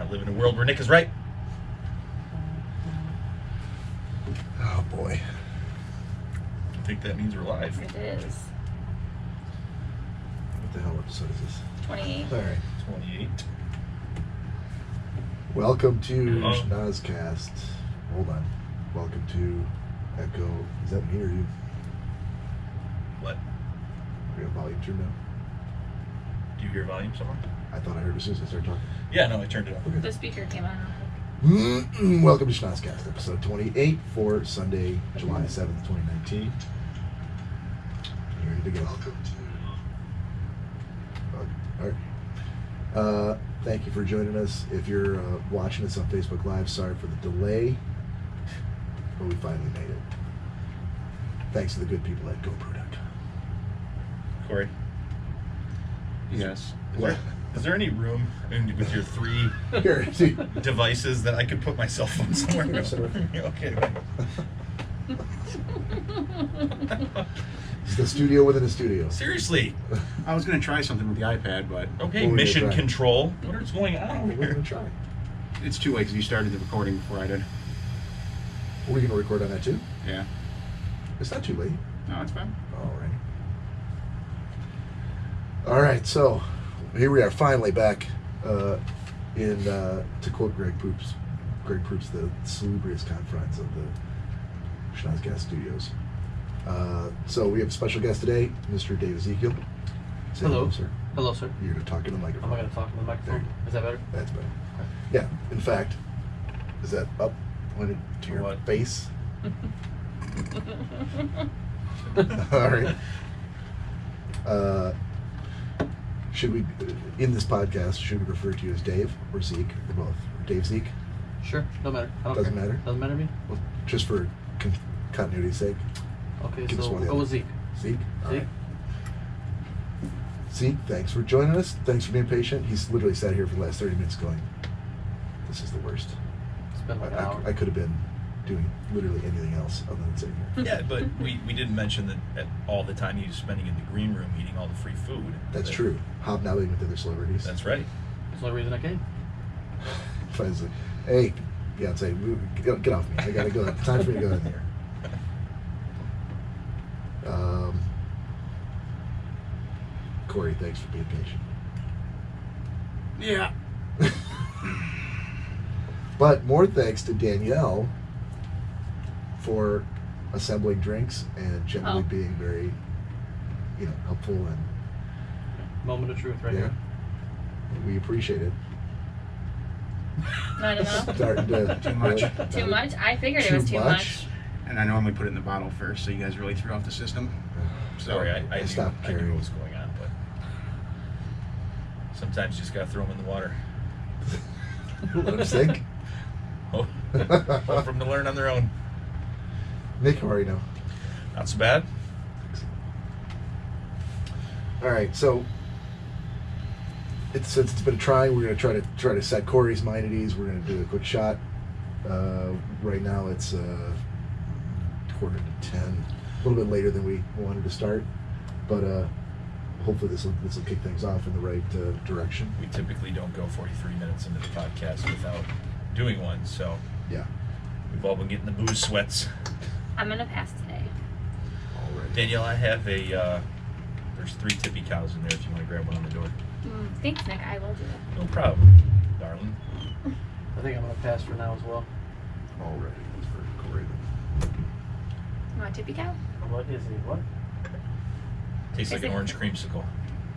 live in a world where Nick is right. Oh boy. I think that means we're live. It is. What the hell episode is this? 28. All right. 28. Welcome to Oh. Schnozzcast. Hold on. Welcome to Echo. Is that me or you? What? We have volume turned down? Do you hear volume somewhere? I thought I heard as soon as I started talking. Yeah, no, I turned it up. Okay. The speaker came on. Welcome to Schnozzcast, episode 28 for Sunday, July 7th, 2019. You ready to go? Welcome to... All right. Thank you for joining us. If you're watching us on Facebook Live, sorry for the delay, but we finally made it. Thanks to the good people at GoPro.com. Corey? Yes. Is there any room with your three Here, see. devices that I could put my cell phone somewhere? Okay. It's the studio within a studio. Seriously. I was going to try something with the iPad, but Okay, What were you mission gonna try? control. What is going on over We're here? going to try. it's too late because you started the recording before I did. Are we going to record on that too? Yeah. It's not too late. No, it's fine. All right, so here we are, finally back in, to quote Greg Proops, the salubrious confines of the Schnozzcast studios. So we have a special guest today, Mr. Dave Ezekiel. Say Hello. sir. Hello, sir. You're going to talk in the microphone. Am I going to talk in the microphone? There. Is that better? That's better. Yeah, in fact, is that up pointed to your What? face? All right. Should we, in this podcast, should we refer to you as Dave or Zeke or both? Or Dave Zeke? Sure. No matter. I don't Doesn't care. matter? Doesn't matter to me? Well, just for continuity's sake. Okay, Give us so one of the go other. with Zeke. Zeke? All Zeke? right. Zeke, thanks for joining us. Thanks for being patient. He's literally sat here for the last 30 minutes going, this is the worst. It's been like an hour. I could have been doing literally anything else other than sitting here. Yeah, but we didn't mention that at all the time he was spending in the green room eating all the free food. That's That- true. Hobnobbing with other celebrities. That's right. That's the only reason I came. Finally, hey, Beyonce, get off me. I gotta go. Time for me to go in there. Corey, thanks for being patient. Yeah. But more thanks to Danielle for assembling drinks and generally Oh. being very, helpful and Moment of truth right yeah, here. we appreciate it. Not enough? Starting to Too much. Too much? I figured it was too much. And I normally put it in the bottle first, so you guys really threw off the system. So Sorry, I knew stopped I knew carrying. what was going on, but sometimes you just gotta throw them in the water. Let them sink. Hope for them to learn on their own. Nick, how are you now? Not so bad. All right, so since it's been a try, we're gonna try to set Corey's mind at ease. We're gonna do a quick shot. Right now it's 9:45, a little bit later than we wanted to start, but hopefully this will kick things off in the right direction. We typically don't go 43 minutes into the podcast without doing one, so Yeah. we've all been getting the booze sweats. I'm going to pass today. All right. Danielle, I have there's 3 tippy cows in there if you want to grab one on the door. Thanks, Nick. I will do it. No problem, darling. I think I'm going to pass for now as well. All right. That's for Corey. You want a tippy cow? What is it? What? Tastes like Is an it- orange creamsicle.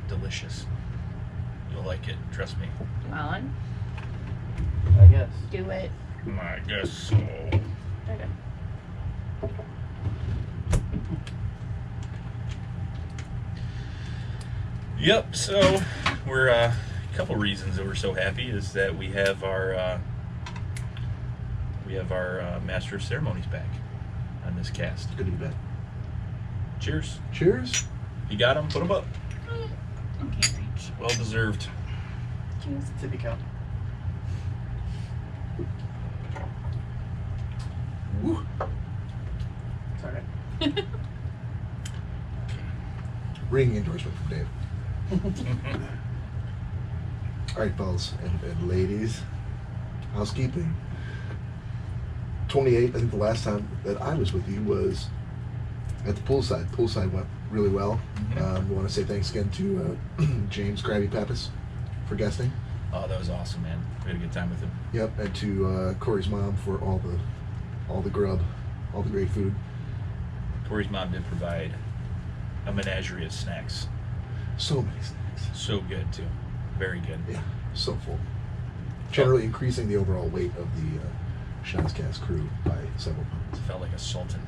Delicious. You'll like it, trust me. Come on. I guess. Do it. I guess so. Okay. Yep, so we're a couple reasons that we're so happy is that we have our Master of Ceremonies back on this cast. Good to be back. Cheers. Cheers. You got them, put them up. I can't reach. Well deserved. Cheers. Tippy cow. Woo. It's all right. Ringing endorsement from Dave. All right, fellas and ladies, housekeeping. 28, I think the last time that I was with you was at the poolside. Poolside went really well. Mhm. We want to say thanks again to James Krabby Pappas for guesting. Oh, that was awesome, man. We had a good time with him. Yep, and to Corey's mom for all the grub, all the great food. Corey's mom did provide a menagerie of snacks. So many snacks. So good, too. Very good. Yeah, so full. Generally increasing the overall weight of the Schnozzcast crew by several pounds. Felt like a sultan.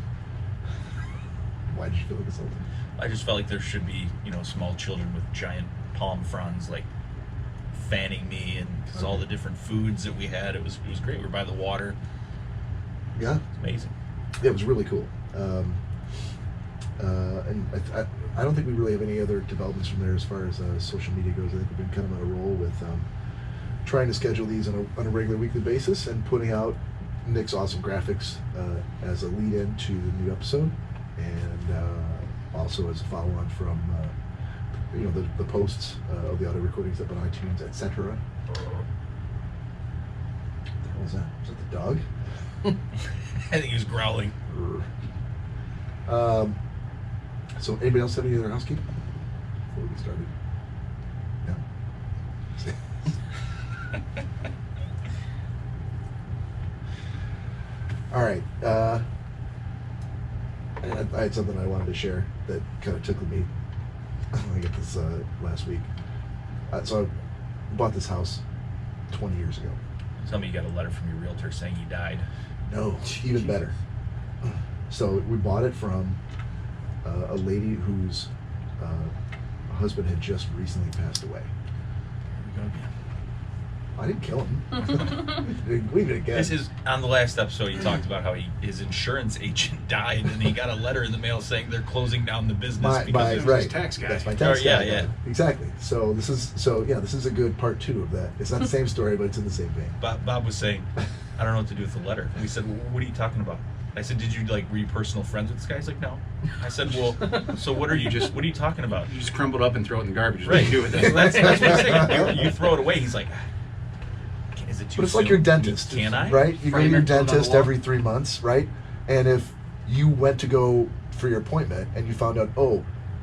Why did you feel like a sultan? I just felt like there should be, small children with giant palm fronds, like, fanning me, and because all the different foods that we had, it was great. We were by the water. Yeah, It's amazing. yeah, it was really cool. And I don't think we really have any other developments from there as far as social media goes. I think we've been kind of on a roll with trying to schedule these on a regular weekly basis and putting out Nick's awesome graphics as a lead-in to the new episode, and also as a follow-on from the posts of the audio recordings up on iTunes, etc. What the hell was that? Was that the dog? I think he was growling. So anybody else have any other housekeeping before we get started? No. All right. I had something I wanted to share that kind of tickled me. I got this last week. So I bought this house 20 years ago. Tell me you got a letter from your realtor saying he died. No, even better. So we bought it from a lady whose husband had just recently passed away. Here we go again. I didn't kill him. Leave it again. This is on the last episode. He talked about how his insurance agent died, and he got a letter in the mail saying they're closing down the business because of right. his tax guy. That's my tax Oh, yeah, guy. yeah. Exactly. So this is a good part 2 of that. It's not the same story, but it's in the same vein. Bob was saying, I don't know what to do with the letter. And we said, well, what are you talking about? I said, did you were you personal friends with this guy? He's like, no. I said, well, so what are you talking about? You just crumble it up and throw it in the garbage. Right. What do you do with So it? that's what I'm saying. You throw it away. He's like, is it too But it's soon? like your dentist, Can I? right? You go to Frame your it, put it on the dentist wall. every 3 months, right? And if you went to go for your appointment and you found out,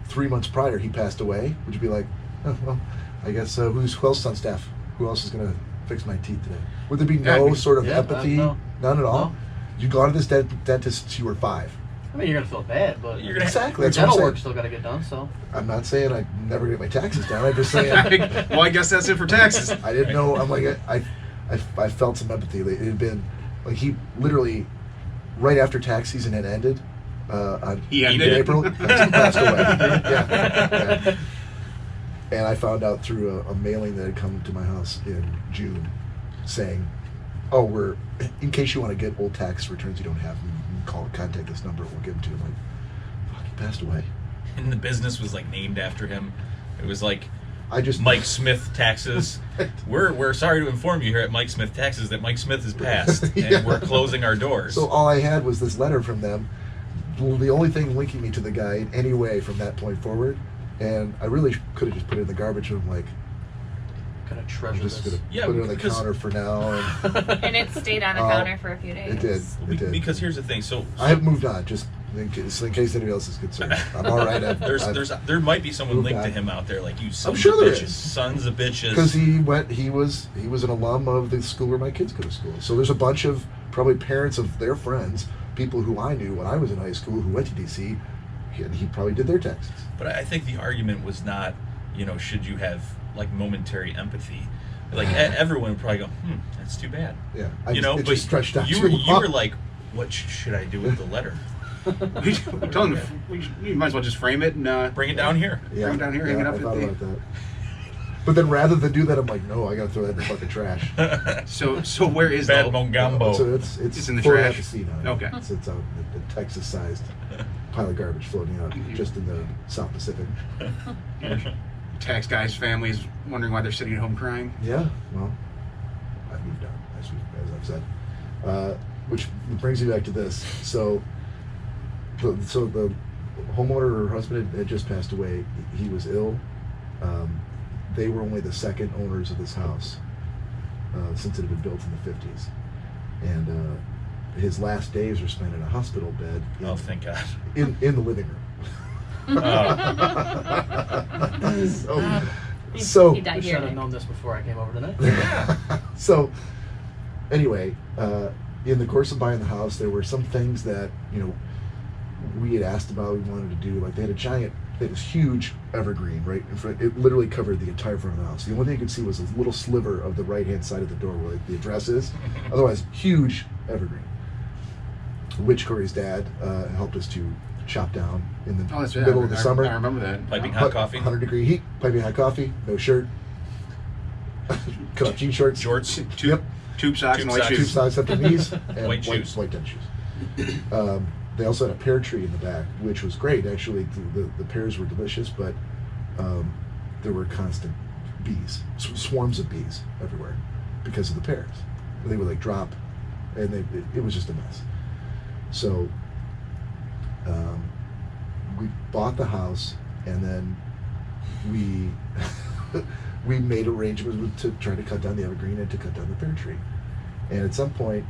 3 months prior he passed away, would you be like, oh, well, I guess who else is on staff? Who else is going to fix my teeth today? Would there be no sort of yeah, empathy? no. None at all? No. You go to this dentist since you were 5. I mean, you're gonna feel bad, but You're gonna- Exactly. your That's what I'm dental saying. work still got to get done. So I'm not saying I never get my taxes done. I'm just saying Well, I guess that's it for taxes. I didn't know. I'm like I felt some empathy. It had been like he literally right after tax season had ended. He in ended it? April. He passed away. Yeah. And I found out through a mailing that had come to my house in June, saying, "Oh, we're in case you want to get old tax returns you don't have, you can contact this number. We'll give them to you." I'm like, "Fuck, he passed away." And the business was like named after him. It was like I just Mike Smith Taxes. We're sorry to inform you here at Mike Smith Taxes that Mike Smith has passed, and Yeah. we're closing our doors. So all I had was this letter from them. Well, the only thing linking me to the guy in any way from that point forward, and I really could have just put it in the garbage. And I'm like, gonna I'm treasure just this. gonna Yeah, put it on the because- counter for now. And And it stayed on the Oh, counter for a few days. it did. It did. Because here's the thing. So I have moved on, just in case anybody else is concerned. I'm all right. there might be someone moved linked to on. him out there, like you sons sure of there bitches, is. sons of bitches. because he was an alum of the school where my kids go to school. So there's a bunch of probably parents of their friends, people who I knew when I was in high school who went to DC, and he probably did their taxes. But I think the argument was not, should you have like momentary empathy? Like everyone would probably go, that's too bad. Yeah, It but just stretched out you too long. were like, what should I do with the letter? I'm telling you, you might as well just frame it and Bring it down here. Yeah, Bring it down here, hang it up I at thought the- about that. But then rather than do that, I'm like, no, I gotta throw that in the fucking trash. So where is Bad the Mongambo. So it's It's in the floating out trash? to sea now. Okay. It's out a Texas-sized pile of garbage floating out just in the South Pacific. tax guy's family is wondering why they're sitting at home crying? Yeah, well, I've moved on, as I've said. Which brings me back to this. So the homeowner, her husband had just passed away. He was ill. They were only the second owners of this house. since it had been built in the 50s. And his last days were spent in a hospital bed Oh, thank God. in the living room. So He died I here. should have Nick. known this before I came over tonight. so anyway, in the course of buying the house, there were some things that we had asked about, we wanted to do. Like they had this huge evergreen right in front. It literally covered the entire front of the house. The only thing you could see was a little sliver of the right hand side of the door where the address is. Otherwise, huge evergreen, which Corey's dad helped us to chop down in the Oh, that's right. middle of the summer. I remember that. Piping hot coffee. 100-degree heat, piping hot coffee, no shirt, cut off jean shorts, Shorts. Tube socks and white socks. tube shoes. socks up to the knees, and White shoes. white tennis shoes. They also had a pear tree in the back, which was great. Actually, the pears were delicious, but there were constant bees, swarms of bees everywhere because of the pears. They would like drop, and it was just a mess. So we bought the house, and then we we made arrangements to try to cut down the evergreen and to cut down the pear tree. And at some point,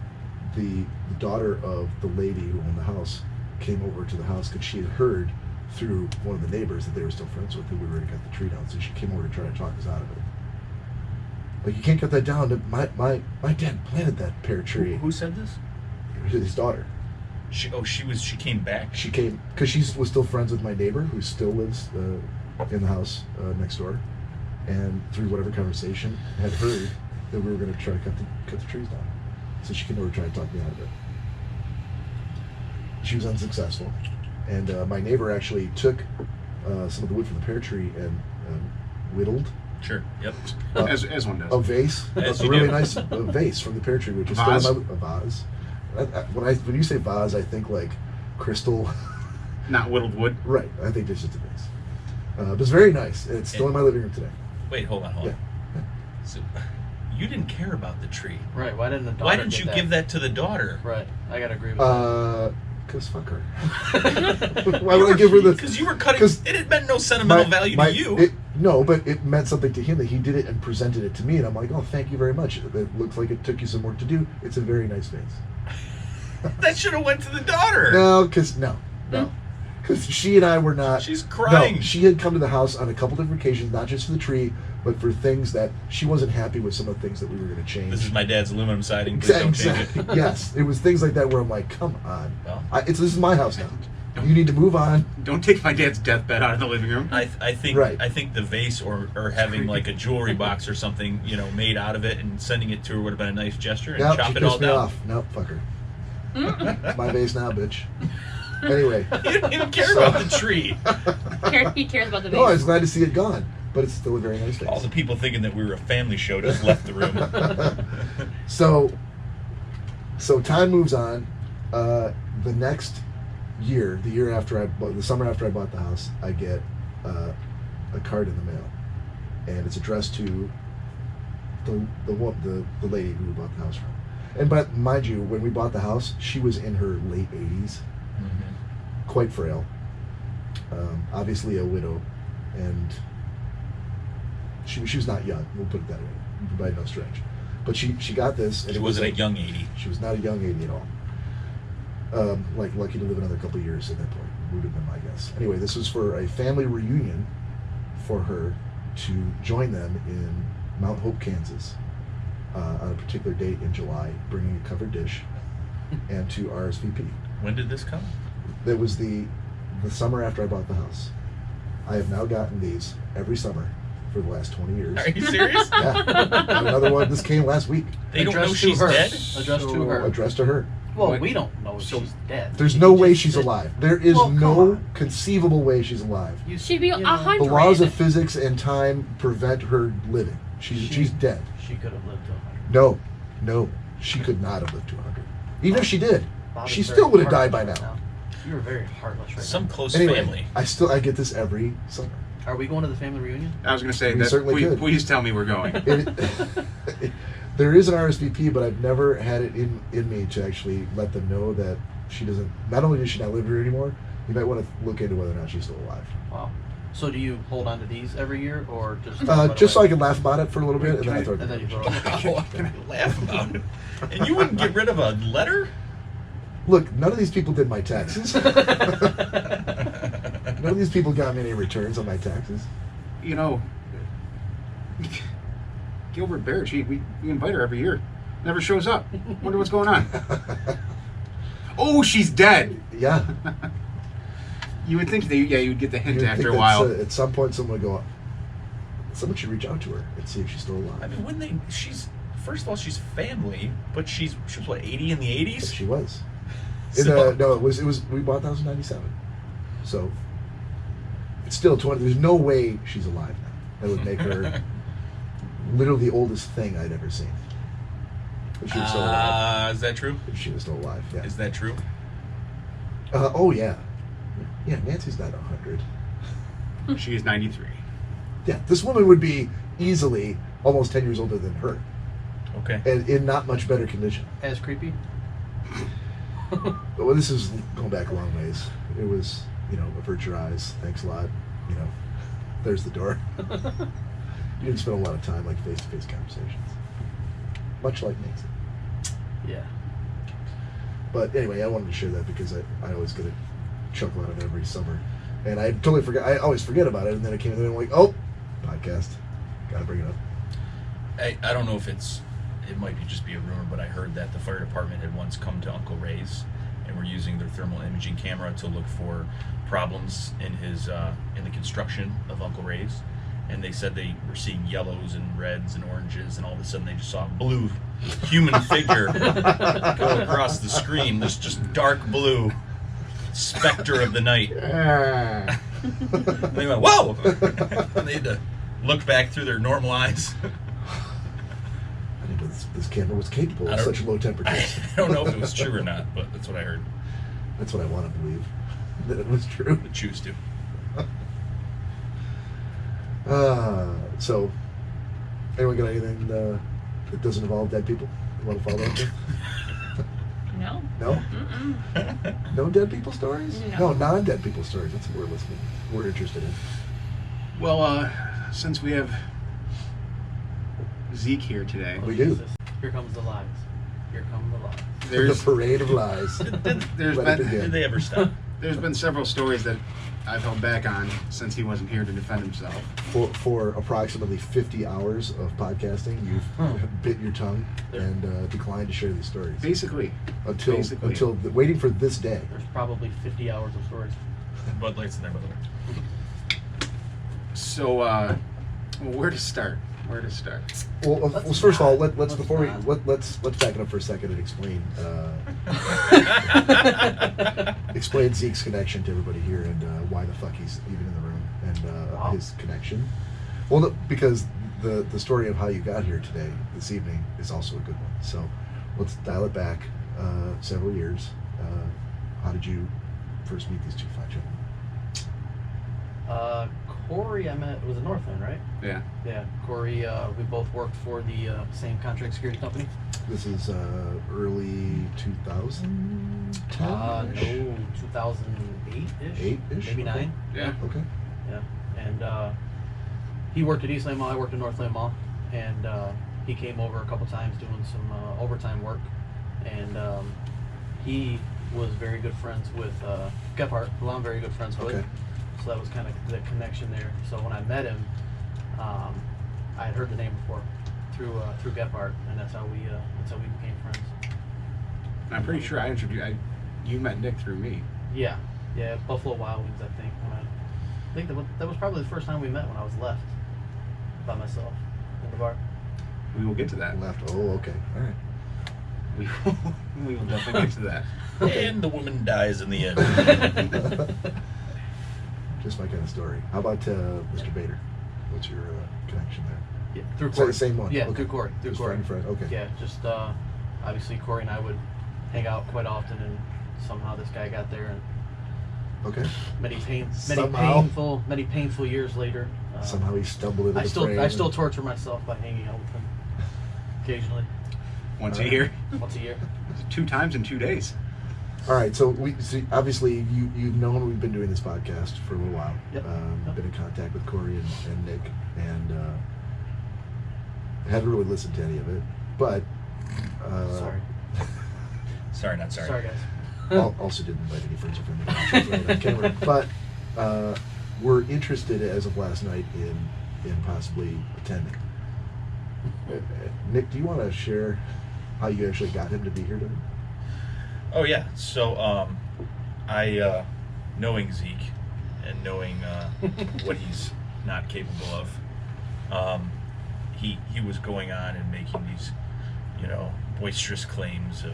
the daughter of the lady who owned the house came over to the house because she had heard through one of the neighbors that they were still friends with that we were going to cut the tree down. So she came over to try to talk us out of it. Like, you can't cut that down. My dad planted that pear tree. Who said this? His daughter. She came back. She came because she was still friends with my neighbor who still lives in the house next door, and through whatever conversation had heard that we were going to try to cut the trees down. So she came over to try to talk me out of it. She was unsuccessful, and my neighbor actually took some of the wood from the pear tree and whittled Sure. Yep. As one does. a vase, As a you really do. nice vase from the pear tree, which is Vase? still in a vase. When you say vase, I think like crystal. Not whittled wood. Right, I think this is the vase. But it's very nice, and it's still in my living room today. Wait, hold on. Yeah. So, you didn't care about the tree. Right, why didn't the daughter Why didn't get you give that to the daughter? Right, I gotta agree with that. Cause fuck her. Why would I give her the? Because you were cutting. 'cause It had meant no sentimental value to you. No, but it meant something to him that he did it and presented it to me, and I'm like, oh, thank you very much. It looks like it took you some work to do. It's a very nice vase. That should have went to the daughter. No, because she and I were not. She's crying. No, she had come to the house on a couple different occasions, not just for the tree, but for things that she wasn't happy with. Some of the things that we were going to change. This is my dad's aluminum siding. Please don't change Exactly. it. Yes, it was things like that where I'm like, come on. Well. This is my house now. You need to move on. Don't take my dad's deathbed out of the living room. I think Right. I think the vase or having like a jewelry box or something, made out of it and sending it to her would have been a nice gesture and Nope, chop she it all pissed me down. off. Nope, fuck her. It's my vase now, bitch. Anyway. You didn't even care So- about the tree. He cares about the No, I was vase. glad to see it gone, but it's still a very nice vase. All the people thinking that we were a family show just left the room. So time moves on. The next year, the summer after I bought the house, I get a card in the mail, and it's addressed to the lady who we bought the house from. But mind you, when we bought the house, she was in her late 80s, quite frail, obviously a widow, and she was not young. We'll put it that way, by no stretch. But she got this, and She it was wasn't a young 80. She was not a young 80 at all. Lucky to live another couple of years at that point would have been my guess. Anyway, this was for a family reunion for her to join them in Mount Hope, Kansas, on a particular date in July, bringing a covered dish and to RSVP. When did this come? That was the summer after I bought the house. I have now gotten these every summer for the last 20 years. Are you serious? Yeah. Another one. This came last week. They don't know Addressed to she's her. dead? Addressed to her. Addressed to her. Well, What? we don't know if So- she's dead. There's You no just way she's said- alive. There is Well, come no on. conceivable way she's alive. You- She'd be you know, 100. The laws of physics and time prevent her living. She's dead. She could have lived to 100. No, she could not have lived to 100. Even if she did, Bobby's she very still would have died heartless by right now. You were very heartless right Some now. close Anyway, family. I get this every summer. Are we going to the family reunion? I was going to say We that. certainly could. Please tell me we're going. There is an RSVP, but I've never had it in me to actually let them know that she doesn't. Not only does she not live here anymore, you might want to look into whether or not she's still alive. Wow. So do you hold on to these every year, or just Just so I can laugh about it for a little bit, and then I throw it and then you away. throw it away? Oh, I can laugh about it. And you wouldn't get rid of a letter? Look, none of these people did my taxes. None of these people got me any returns on my taxes. You know, Gilbert Barrett, we invite her every year. Never shows up. Wonder what's going on. Oh, she's dead. Yeah. You would think that, you would get the hint You'd after think a while. at some point, someone would go, someone should reach out to her and see if she's still alive. I mean, first of all, she's family, but she was what, 80 in the 80s? But she was. So- No, it was. We bought that in 1997. So it's still 20. There's no way she's alive now. That would make her literally the oldest thing I'd ever seen. If she was still alive. Is that true? If she was still alive, yeah. Is that true? Oh yeah, yeah. Nancy's not 100. She is 93. Yeah, this woman would be easily almost 10 years older than her, Okay. and in not much better condition. As creepy? Well, this is going back a long ways. It was, avert your eyes. Thanks a lot. There's the door. You didn't spend a lot of time like face-to-face conversations, much like Nancy. Yeah. But anyway, I wanted to share that because I always get a chuckle out of it every summer, and I totally forget. I always forget about it, and then it came in and I'm like, oh, podcast, gotta bring it up. I don't know if it might just be a rumor, but I heard that the fire department had once come to Uncle Ray's and were using their thermal imaging camera to look for problems in the construction of Uncle Ray's, and they said they were seeing yellows and reds and oranges, and all of a sudden they just saw a blue human figure go across the screen, this just dark blue specter of the night. They went, whoa! And they had to look back through their normal eyes. I didn't know this camera was capable of such low temperatures. I don't know if it was true or not, but that's what I heard. That's what I want to believe, that it was true. I choose to. So, anyone got anything that doesn't involve dead people you want to follow up with? No. No? Mm-mm. No dead people stories? No. No, non-dead people stories. That's what we're interested in. Well, since we have Zeke here today, We do. Jesus. Here comes the lies. Here come the lies. The parade of lies. there's Let it been begin. Did they ever stop? there's been several stories that I've held back on since he wasn't here to defend himself. For approximately 50 hours of podcasting, you've bit your tongue and declined to share these stories Basically. until waiting for this day. There's probably 50 hours of stories. Bud Light's in there, by the way. So, where to start? Well, first of all, let's back it up for a second and explain explain Zeke's connection to everybody here and why the fuck he's even in the room and Wow. his connection. Well, no, because the story of how you got here today, this evening, is also a good one. So let's dial it back several years. How did you first meet these two fine gentlemen? Corey, I met, was in Northland, right? Yeah. Yeah. Corey, we both worked for the same contract security company. This is early 2010? No, 2008-ish. 8-ish? Maybe 9. Yeah. Okay. Yeah. And he worked at Eastland Mall, I worked at Northland Mall. And he came over a couple times doing some overtime work. And he was very good friends with Gephardt, who I'm very good friends with. Okay. So that was kind of the connection there. So when I met him, I had heard the name before through Gephardt, and that's how we became friends. And I'm pretty sure you met Nick through me. Yeah, Buffalo Wild Wings, I think. I think that was probably the first time we met when I was left by myself in the bar. We will get to that. Left. Oh, okay. All right. We will definitely get to that. And the woman dies in the end. Just my kind of story. How about Mr. Bader? What's your connection there? Yeah, through Is that Corey. the same one? Yeah, Okay. through Corey. Through Just Corey. friend. Okay. Yeah, just obviously Corey and I would hang out quite often, and somehow this guy got there, and Okay. many Somehow. painful years later. Somehow he stumbled into I the still frame. torture myself by hanging out with him occasionally, Once a year. once a year. 2 times in 2 days. All right, so obviously you've known we've been doing this podcast for a little while. Yep. Yep. Been in contact with Corey and Nick, and haven't really listened to any of it, but Sorry. Sorry, not sorry. Sorry, guys. also didn't invite any friends or family on camera, but we're interested as of last night in possibly attending. Nick, do you want to share how you actually got him to be here today? Oh yeah. So I knowing Zeke and knowing what he's not capable of, he was going on and making these, boisterous claims of,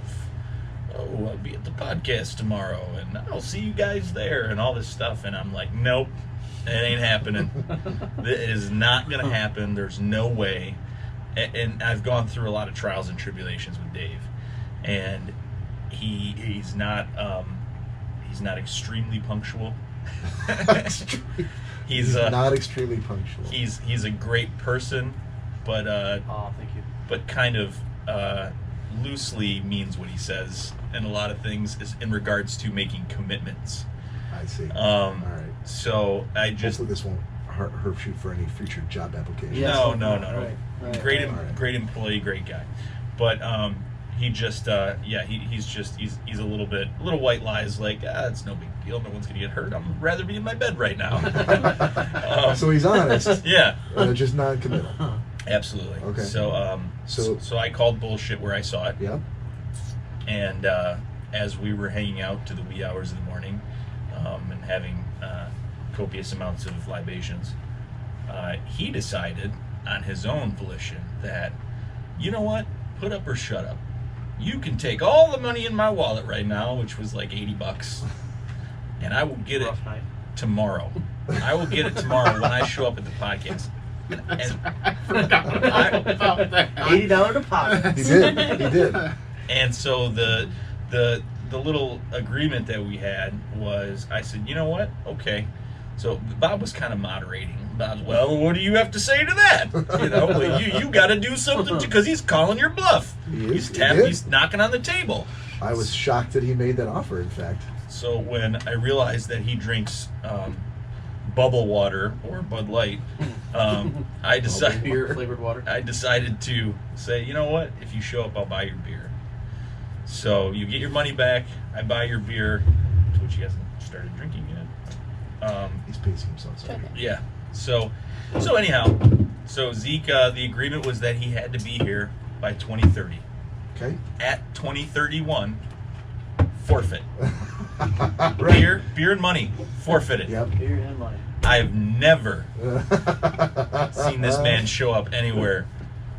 oh, I'll be at the podcast tomorrow and I'll see you guys there and all this stuff, and I'm like, nope, it ain't happening. It is not gonna happen. There's no way. And I've gone through a lot of trials and tribulations with Dave, and he's not extremely punctual. he's not extremely punctual. He's a great person, but Oh, thank you. but kind of loosely means what he says, and a lot of things is in regards to making commitments. I see. All right. So I just Hopefully this won't hurt you for any future job applications. Yes. no. Right. Great employee, great guy, but he just he's a little white lies, like it's no big deal, no one's gonna get hurt, I'd rather be in my bed right now. So he's honest. Yeah, just non-committal. absolutely. Okay. So I called bullshit where I saw it. Yep. And as we were hanging out to the wee hours of the morning, and having copious amounts of libations, he decided on his own volition that, you know what, put up or shut up. You can take all the money in my wallet right now, which was like $80, and I will get it Rough night. tomorrow. I will get it tomorrow when I show up at the podcast. And I forgot about that. $80 deposit. He did. And so the little agreement that we had was, I said, you know what? Okay. So Bob was kind of moderating. Bob's, well, what do you have to say to that? Well, you got to do something because he's calling your bluff. He's knocking on the table. I was shocked that he made that offer, in fact. So when I realized that he drinks bubble water or Bud Light, I decided Beer flavored water. I decided to say, you know what? If you show up, I'll buy your beer. So you get your money back. I buy your beer, which he hasn't started drinking yet. He's pacing himself. Sorry. Yeah. So anyhow, so Zeke, the agreement was that he had to be here by 2030. Okay. At 2031, forfeit. Right. Beer and money, forfeited. Yep. Beer and money. I have never seen this man show up anywhere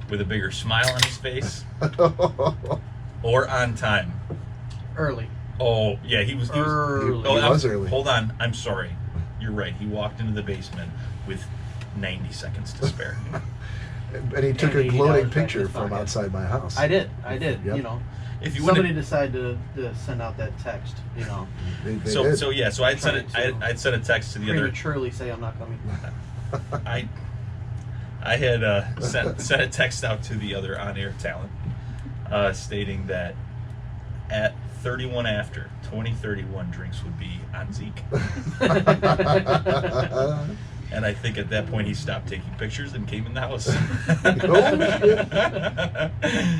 with a bigger smile on his face or on time. Early. Oh yeah, he was Early. He was early. Hold on, I'm sorry. You're right. He walked into the basement with 90 seconds to spare. And he took And a $80 gloating back picture in his from pocket. outside my house. I did. Yep. If you Somebody wouldn't- decided to send out that text, They did. so I'd sent it. I'd sent a text to the other. prematurely say I'm not coming. I had sent a text out to the other on-air talent, stating that at 31 after 2031 drinks would be on Zeke. And I think at that point he stopped taking pictures and came in the house. Oh, shit.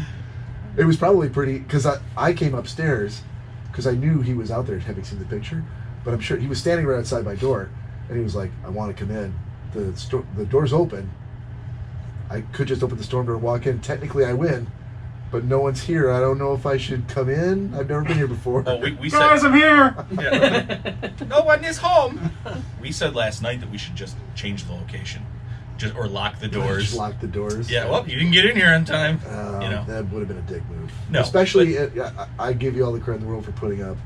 It was probably pretty, because I came upstairs because I knew he was out there having seen the picture, but I'm sure he was standing right outside my door, and he was like, I want to come in. The door's open. I could just open the storm door and walk in. Technically I win, but no one's here. I don't know if I should come in. I've never been here before. Oh, we Guys, said I'm here. yeah, no one is home. We said last night that we should just change the location, or lock the doors. Just lock the doors. Yeah, well, you didn't get in here on time. That would have been a dick move. No, Especially, I give you all the credit in the world for putting up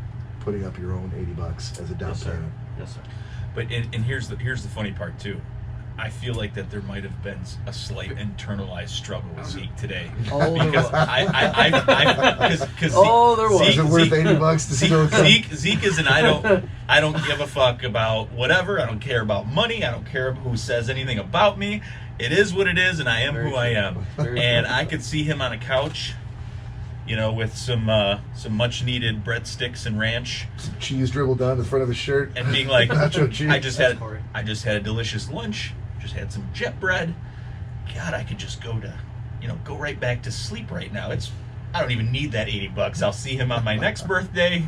your own $80 as a down Yes, sir. payment. Yes, sir. But and here's the funny part too. I feel like that there might have been a slight internalized struggle with Zeke today. Oh, there Because was. because Oh, there was. Is it worth $80 to still come? Zeke is, and I don't give a fuck about whatever. I don't care about money. I don't care who says anything about me. It is what it is, and I am Very who I true. am. Very And true. I could see him on a couch, with some much needed breadsticks and ranch, Some cheese dribbled down the front of his shirt. and being like, Nacho cheese. I just That's had Corey. a delicious lunch, just had some jet bread. God, I could just go right back to sleep right now. I don't even need that $80. I'll see him on my next birthday.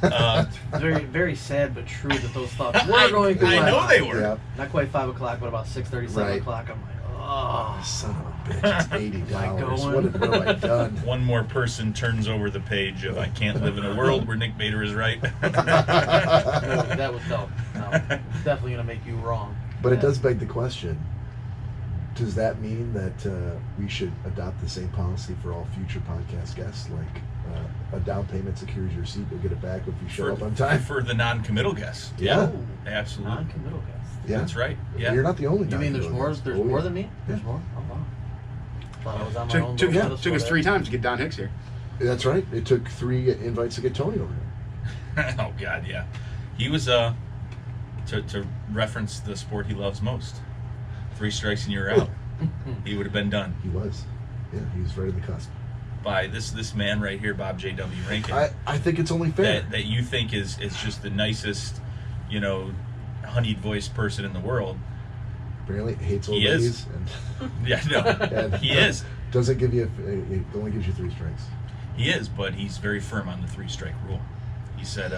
It's very, very sad but true that those thoughts were going through I my know mind. they were. Yeah. Not quite 5 o'clock, but about 6:30, 7 Right. o'clock. I'm like, oh. Son of a bitch, it's $80. going? What have I done? One more person turns over the page of I can't live in a world where Nick Bader is right. That was dope. No, it's definitely going to make you wrong. But it Yeah. does beg the question, does that mean that we should adopt the same policy for all future podcast guests? Like a down payment secures your seat, you'll get it back if you show up on time? For the non-committal guests. Yeah. Oh, Absolutely. non-committal guest. Yeah. That's right. Yeah. You're not the only You mean there's non-committal more? guest. There's Oh, more yeah. than me? There's more. Oh wow. Thought I was on my own. Took little pedestal us there. 3 times to get Don Hicks here. That's right. It took 3 invites to get Tony over here. Oh God, yeah. He was to reference the sport he loves most. 3 strikes and you're out. He would have been done He was. Yeah, he was right in the cusp. by this man right here, Bob J.W. Rankin. I think it's only fair. that you think is just the nicest, honeyed voiced person in the world. Apparently hates old He is. ladies. And Yeah, no, and he is. Doesn't give you, it only gives you 3 strikes. He is, but he's very firm on the 3-strike rule. He said,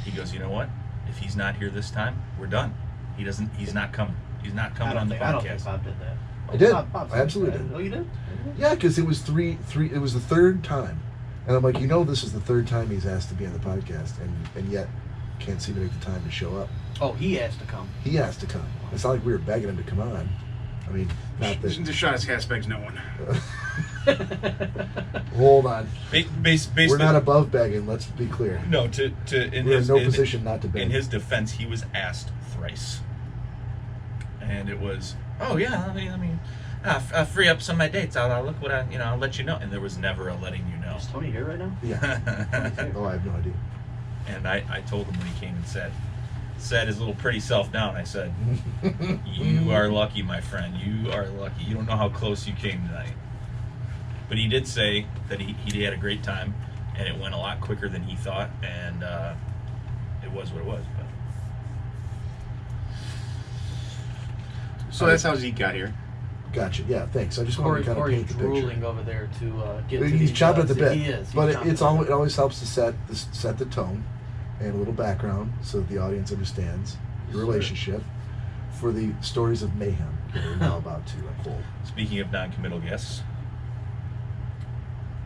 he goes, you know what? If he's not here this time, we're done. He's not coming. He's not coming on the I don't think podcast. Bob did that. I did. Bob I said absolutely that. did. Oh, you did? Yeah, because it was three. It was the 3rd time, and I'm like, this is the 3rd time he's asked to be on the podcast, and yet can't seem to make the time to show up. Oh, he asked to come. He asked to come. It's not like we were begging him to come on. I mean, not The that. Schnozzcast begs no one. Hold on, Based we're not above begging. Let's be clear. No, in We're in his no position not to beg. In his defense, he was asked thrice, and it was, oh yeah, let me I'll free up some of my dates. I'll look what I'll let you know. And there was never a letting you know. Is Tony here right now? Yeah. Oh, I have no idea. And I told him when he came and sat his little pretty self down. I said, "You are lucky, my friend. You are lucky. You don't know how close you came tonight." But he did say that he had a great time, and it went a lot quicker than he thought, and it was what it was. But So that's how Zeke got here. Gotcha. Yeah. Thanks. I just want to kind of Corey's paint the picture. drooling over there to get to He's these, chopping at the bit. He is. He's But chomping it at the bit. always helps to set the tone and a little background so that the audience understands the Sure. relationship for the stories of mayhem that are now about to unfold. speaking of non-committal guests,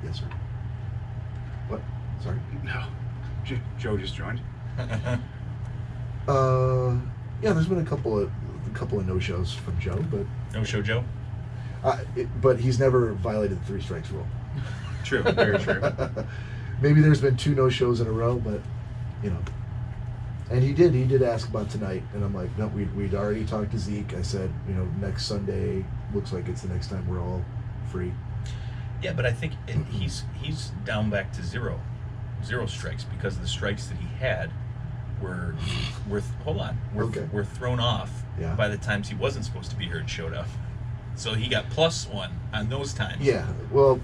Yes, sir. What? Sorry. No. Joe just joined. Yeah. There's been a couple of no-shows from Joe, but no show Joe. but he's never violated the 3 strikes rule. True. Very true. Maybe there's been 2 no-shows in a row, but and he did ask about tonight, and I'm like, no, we'd already talked to Zeke. I said, next Sunday looks like it's the next time we're all free. Yeah, but I think he's down back to zero strikes because the strikes that he had were were thrown off Yeah. by the times he wasn't supposed to be here and showed up. So he got +1 on those times. Yeah, well,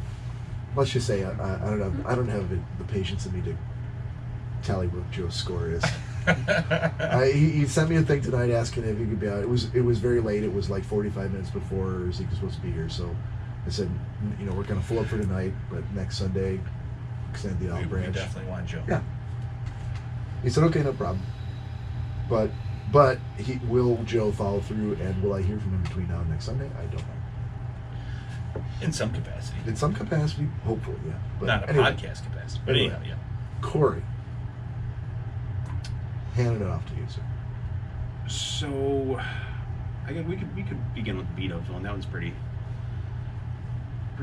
let's just say I don't have the patience in me to tally what Joe's score is. He sent me a thing tonight asking if he could be out. It was very late. It was like 45 minutes before Zeke was supposed to be here. So I said, we're going to full up for tonight, but next Sunday, extend the olive we branch. definitely want Joe. Yeah. He said, okay, no problem. But will Joe follow through, and will I hear from him between now and next Sunday? I don't know. In some capacity. In some capacity, hopefully, yeah. But Not a anyway, podcast capacity. But Anyway. anyhow, yeah. Corey, handing it off to you, sir. So, we could begin with Beatoville, and that one's pretty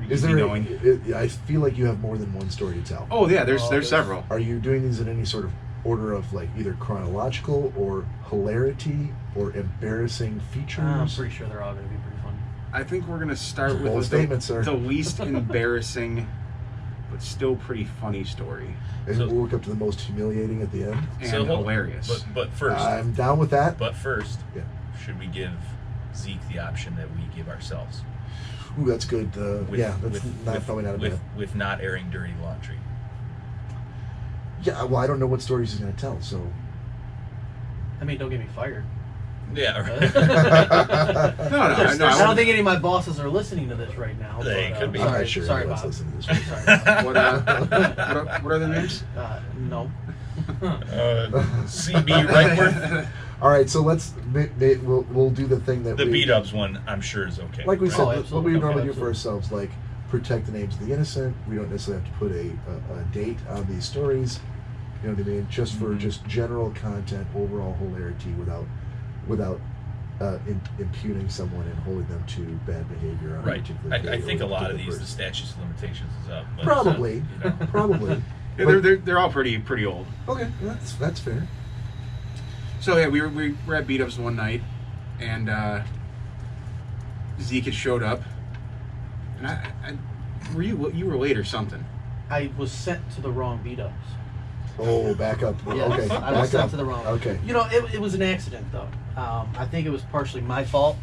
Is easy there? knowing. I feel like you have more than one story to tell. Oh yeah, there's there's- several. Are you doing these in any sort of order of like either chronological or hilarity or embarrassing features? I'm pretty sure they're all going to be pretty funny. I think we're gonna start Bold with statement, sir. the least embarrassing, but still pretty funny story, And So- we'll work up to the most humiliating at the end. and hold on. hilarious. But first, I'm down with that. but first, Yeah. should we give Zeke the option that we give ourselves? Ooh, that's good. Yeah, that's probably not a bad. with not airing dirty laundry. Yeah, well, I don't know what stories he's going to tell, so. I mean, don't get me fired. Yeah. Right. No, I don't think any of my bosses are listening to this right now. They could be. I'm Sorry, not sure sorry, anyone's Bob. listening to this right Sorry, now. Bob. What are the names? No. CB Rightworth. All right, so we'll do the thing that The we B-dubs one, I'm sure, is okay. like we said, what absolutely. we normally Okay, do for absolutely. ourselves, like protect the names of the innocent. We don't necessarily have to put a date on these stories. You know what I mean? Just for just general content, overall hilarity, without impugning someone and holding them to bad behavior on a Right. particular day I think or a lot of particular these, the person. statutes of limitations is up. But, Probably, probably. Yeah, But- they're all pretty old. Okay, that's fair. So yeah, we were at Beat Ups one night, and Zeke had showed up, and I you were late or something. I was sent to the wrong beat-ups. Oh, back up. Yeah, Okay, I back was sent up. to the wrong. Okay. You know, it was an accident though. I think it was partially my fault.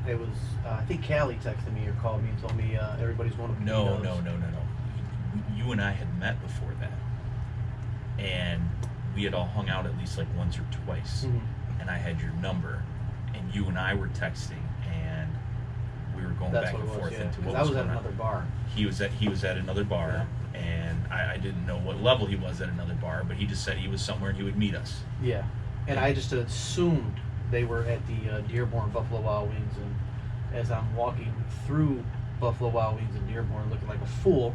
It was. I think Callie texted me or called me and told me everybody's one of the No. beat-ups. You and I had met before that, and we had all hung out at least like once or twice, Mhm. and I had your number, and you and I were texting, and we were going That's back what and it was. forth Yeah, into 'cause what I was was at going on. another bar. He was at another bar, and I didn't know what level he was at another bar, but he just said he was somewhere and he would meet us. Yeah, and I just assumed they were at the Dearborn Buffalo Wild Wings, and as I'm walking through Buffalo Wild Wings in Dearborn looking like a fool,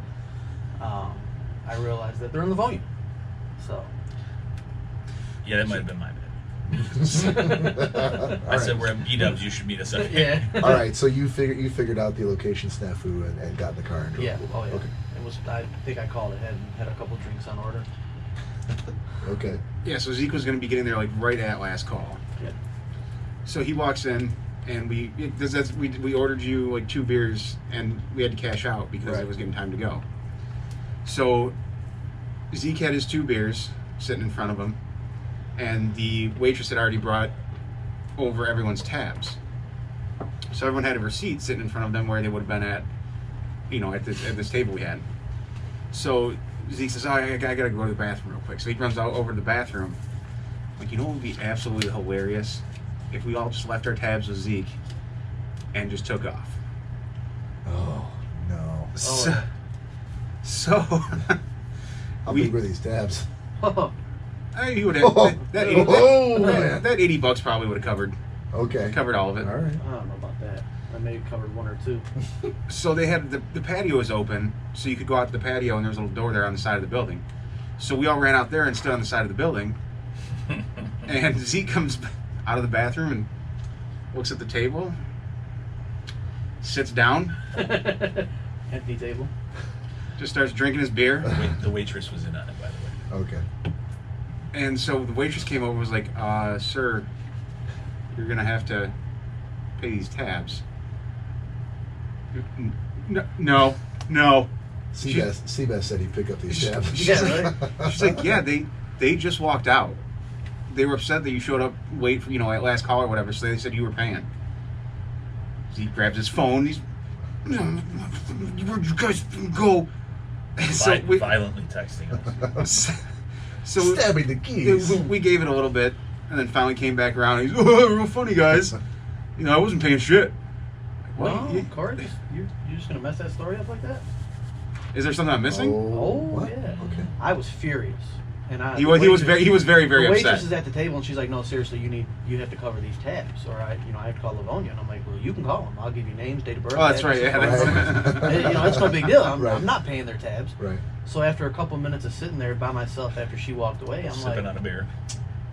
I realized that they're in Livonia. So, Yeah, that might have been my bad. All I said right. we're at B-dubs, you should meet us at yeah. All right, so you figured out the location snafu and got in the car and drove. Yeah, oh yeah. Okay. It was, I think I called ahead and had a couple drinks on order. Okay. Yeah, so Zeke was going to be getting there like right at last call. Yeah. So he walks in, and we ordered you like 2 beers, and we had to cash out because Right. it was getting time to go. So Zeke had his 2 beers sitting in front of him, and the waitress had already brought over everyone's tabs. So everyone had a receipt sitting in front of them where they would have been at, at this table we had. So Zeke says, "Oh, I gotta go to the bathroom real quick." So he runs out over to the bathroom. Like, what would be absolutely hilarious if we all just left our tabs with Zeke and just took off. Oh no. So How we- big were these tabs? he would have Oh, that oh, man. that $80 probably would have covered Okay. all of it. All right. I don't know about that. I may have covered 1 or 2. So they had the patio was open, so you could go out to the patio, and there was a little door there on the side of the building. So we all ran out there and stood on the side of the building. And Zeke comes out of the bathroom and looks at the table, sits down, Empty table. just starts drinking his beer. The waitress was in on it, by the way. Okay. And so the waitress came over and was like, "Sir, you're going to have to pay these tabs." No. Seabass said he'd pick up these tabs. Yeah, right? She's like, "Yeah, they just walked out. They were upset that you showed up late for, at last call or whatever, so they said you were paying." He grabs his phone. He's, "Where'd you guys go?" And so Violently texting us. so Stabbing the keys. we gave it a little bit, and then finally came back around. And he's, "Oh, real funny, guys. I wasn't paying shit." Like, Well, what? Corey, you're just gonna mess that story up like that? Is there something I'm missing? Oh, what? yeah. Okay. I was furious, and He was very The waitress upset. is at the table, and she's like, "No, seriously, you have to cover these tabs, or I have to call Livonia." And I'm like, "Well, you can call them. I'll give you names, date of birth." Oh, that's right. Yeah, addresses, Right. it's no big deal. I'm Right. not paying their tabs. Right. So after a couple minutes of sitting there by myself after she walked away, I'm Sipping like, on a beer.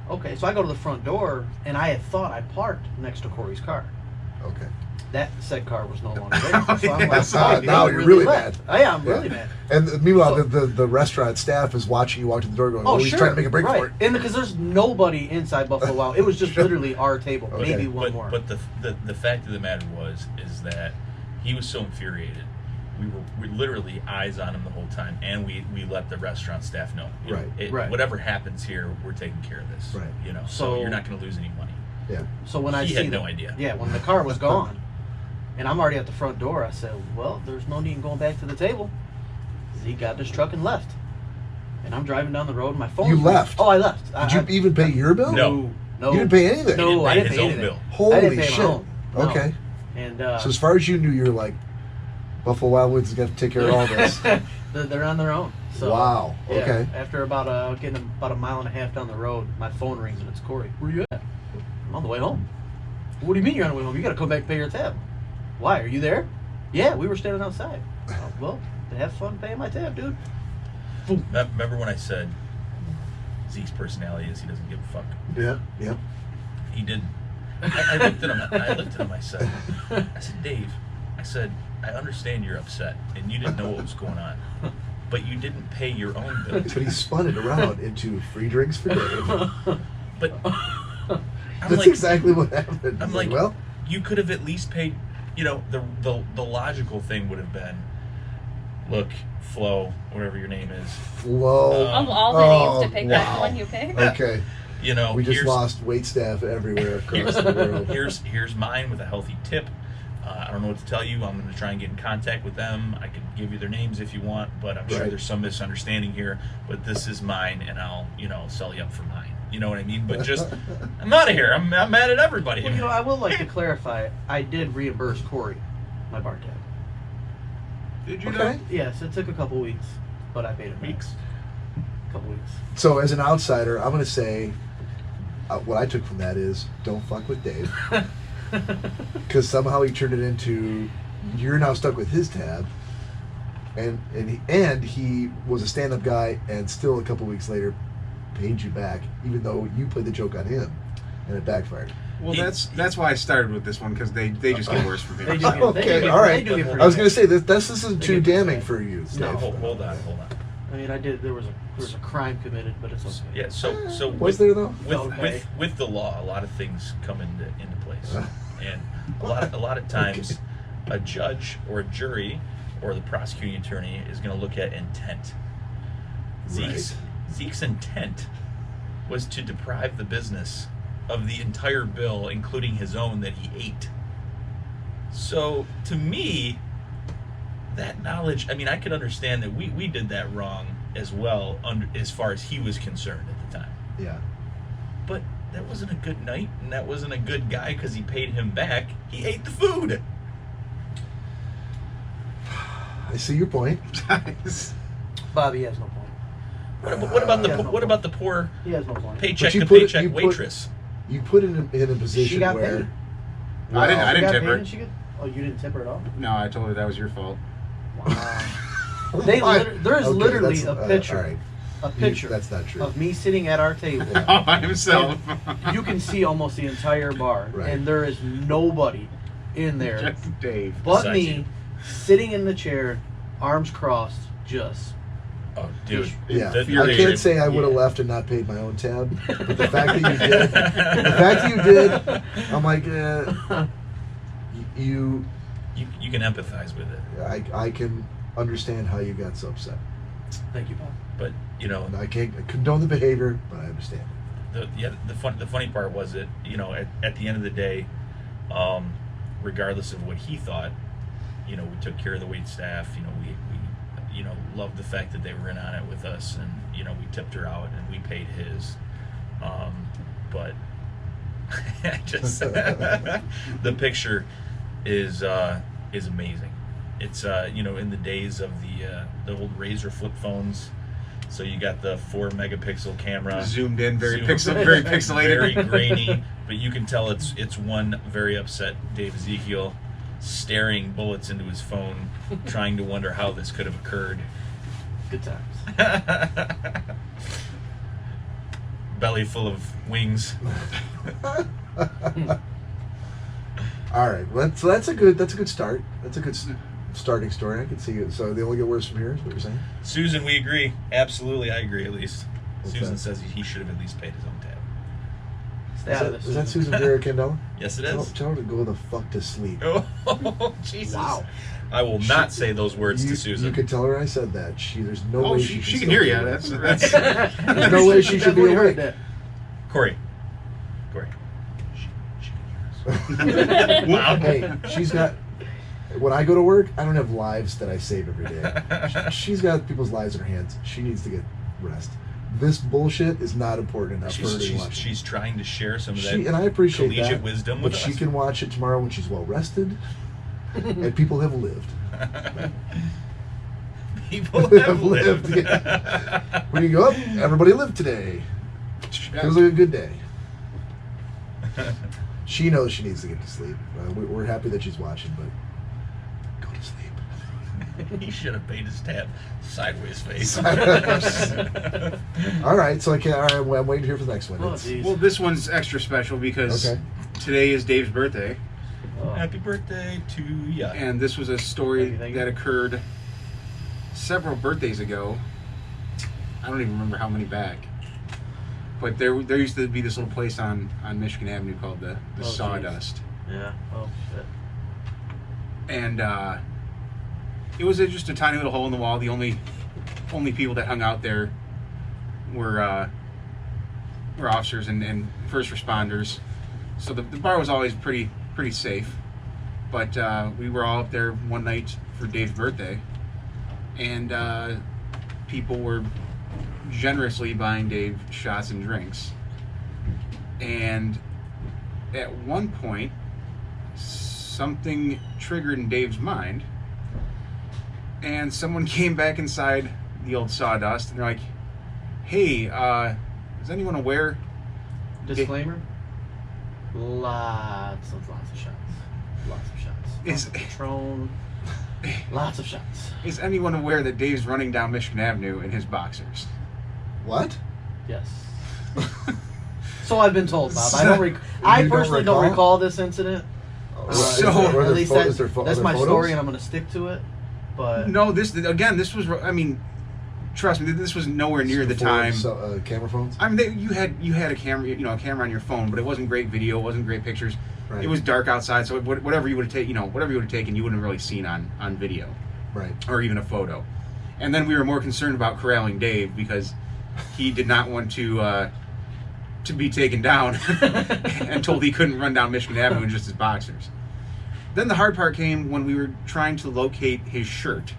okay. So I go to the front door, and I had thought I parked next to Corey's car. Okay. That said car was no longer there. So I'm like, Yes. "Oh, Now they you're really left." mad. I am Yeah. really mad. And meanwhile, So- the restaurant staff is watching you walk to the door, going, "Oh, he's sure. trying to make a break right. for it." And because there's nobody inside Buffalo Wild, it was just literally our table, Okay. maybe one more. But the fact of the matter is that he was so infuriated. We literally eyes on him the whole time, and we let the restaurant staff know. Right. Right. Whatever happens here, we're taking care of this. Right. So So- you're not going to lose any money. Yeah. So when I He see had no idea. Yeah, when the car was gone, And I'm already at the front door. I said, well, there's no need in going back to the table. Zeke got this truck and left. And I'm driving down the road and my phone. You left? Oh, I left. Did you even pay your bill? No. No. You didn't pay anything? No, He I didn't his pay own anything. bill. I Holy didn't pay my shit. own. No. Okay. And So as far as you knew, you were like, Buffalo Wild Wings has got to take care of all this. they're on their own. So, Wow. yeah, Okay. After about getting about a mile and a half down the road, my phone rings and it's Corey. Where you at? I'm on the way home. What do you mean you're on the way home? You got to come back and pay your tab. Why? Are you there? Yeah, we were standing outside. Oh, well, have fun paying my tab, dude. Remember when I said Zeke's personality is he doesn't give a fuck? Yeah. Yep. He didn't. I looked at him. I looked at him. I said, Dave. I said, I understand you're upset and you didn't know what was going on, but you didn't pay your own bill. But he spun it around into free drinks for Dave. But I'm That's like, exactly what happened. I'm He's like, well, you could have at least paid. You know, the logical thing would have been, look, Flo, whatever your name is. Flo. Of all the names to pick, that's the one you picked. Okay. You know, We just here's- lost wait staff everywhere across the world. Here's mine with a healthy tip. I don't know what to tell you. I'm going to try and get in contact with them. I could give you their names if you want, but I'm sure Right. there's some misunderstanding here. But this is mine, and I'll sell you up for mine. You know what I mean? But just I'm out of here. I'm mad at everybody. Well, I will like to clarify. I did reimburse Corey my bar tab. Did you Okay. know? Yes, it took a couple weeks, but I paid it back. Weeks. A couple weeks. So as an outsider, I'm going to say what I took from that is don't fuck with Dave. Because somehow he turned it into you're now stuck with his tab, and he was a stand-up guy, and still a couple weeks later paid you back, even though you played the joke on him, and it backfired. Well, that's why I started with this one, because they just get worse from They here. do get- Okay, they do get- all right. they do get pretty I was bad. going to say this isn't They too get pretty damning bad. for you, No. Dave. Hold on. I mean, I did. There was a crime committed, but it's okay. Yeah. So Was there though? Okay. with the law, a lot of things come into place, and a lot of times, a judge or a jury or the prosecuting attorney is going to look at intent. Zeke's intent was to deprive the business of the entire bill, including his own that he ate. So to me, that knowledge, I mean, I could understand that we did that wrong as well, as far as he was concerned at the time. Yeah. But that wasn't a good night, and that wasn't a good guy because he paid him back. He ate the food. I see your point. Bobby has no point. What about the Yeah, no what about the poor He has no point. paycheck you to put it- paycheck you put- waitress? You put it in a position She got where paid. I didn't She got tip paid her. and she got- oh, you didn't tip her at all? No, I told her that was your fault. Wow. Oh There is Okay, literally that's- a picture. all right. A picture That's not true. of me sitting at our table. All by himself. You can see almost the entire bar, Right. and there is nobody in there Just Dave. but Besides me, you. sitting in the chair, arms crossed, just. Oh, dude. Yeah, Your I picture- can't say I would have Yeah. left and not paid my own tab, but the fact that you did, I'm like, you You can empathize with it, I can understand how you got so upset. Thank you, Bob. but And I can't condone the behavior, but I understand. the funny part was that at the end of the day, regardless of what he thought, we took care of the wait staff. We loved the fact that they were in on it with us, and we tipped her out and we paid his. But I just the picture is amazing. It's in the days of the old Razor flip phones. So you got the 4 megapixel camera, Zoomed in, very very pixelated. very grainy, but you can tell it's one very upset Dave Ezekiel staring bullets into his phone, trying to wonder how this could have occurred. Good times. Belly full of wings. All right, well, so that's a good start. That's a good starting story. I can see it. So they only get worse from here. Is what you're saying? Susan, we agree. Absolutely, I agree. At least What's Susan that? says he should have at least paid his own tab. Stay Is out of that, this. is that Susan Vera Candela? Yes, it Tell, is. tell her to go the fuck to sleep. Oh, Jesus! Wow. I will not say those words to Susan. You could tell her I said that. There's no Oh, way she can still hear do you. it. That's There's no way she should be Definitely heard awake. that. Corey. She can hear us. Hey, she's got. when I go to work, I don't have lives that I save every day. She's got people's lives in her hands. She needs to get rest. This bullshit is not important enough for her to watch. She's trying to share some of that And I appreciate collegiate that, wisdom but with she us. can watch it tomorrow when she's well rested, and people have lived. People have lived. Yeah. When you go up, everybody lived today. Feels like a good day. She knows she needs to get to sleep. We're happy that she's watching, but go to sleep. He should have paid his tab sideways face. All right, so I can't. All right, well, I'm waiting to hear for the next one. Oh, It's- geez. Well, this one's extra special because Okay. today is Dave's birthday, Happy birthday to ya. and this was a story Thank you. that occurred several birthdays ago. I don't even remember how many back. But there used to be this little place on Michigan Avenue called the Oh, Sawdust. Yeah. Oh shit. And it was just a tiny little hole in the wall. The only people that hung out there were officers and first responders. So the bar was always pretty safe. But we were all up there one night for Dave's birthday, and people were generously buying Dave shots and drinks. And at one point, something triggered in Dave's mind, and someone came back inside the old Sawdust, and they're like, "Hey, is anyone aware?" Disclaimer. Lots of shots. Lots of shots. Is- Lots of Patron. Lots of shots. Is anyone aware that Dave's running down Michigan Avenue in his boxers? What? Yes. So I've been told, Bob. You I don't personally don't recall? recall this incident. So- At least that's photos? my story, and I'm going to stick to it. But No, this was. I mean, trust me, this was nowhere near the time. Camera phones. I mean, you had a camera, a camera on your phone, but it wasn't great video, it wasn't great pictures. Right. It was dark outside, so whatever you would have taken, whatever you would have taken, you wouldn't have really seen on video Right. or even a photo. And then we were more concerned about corralling Dave because he did not want to be taken down and told he couldn't run down Michigan Avenue in just his boxers. Then the hard part came when we were trying to locate his shirt.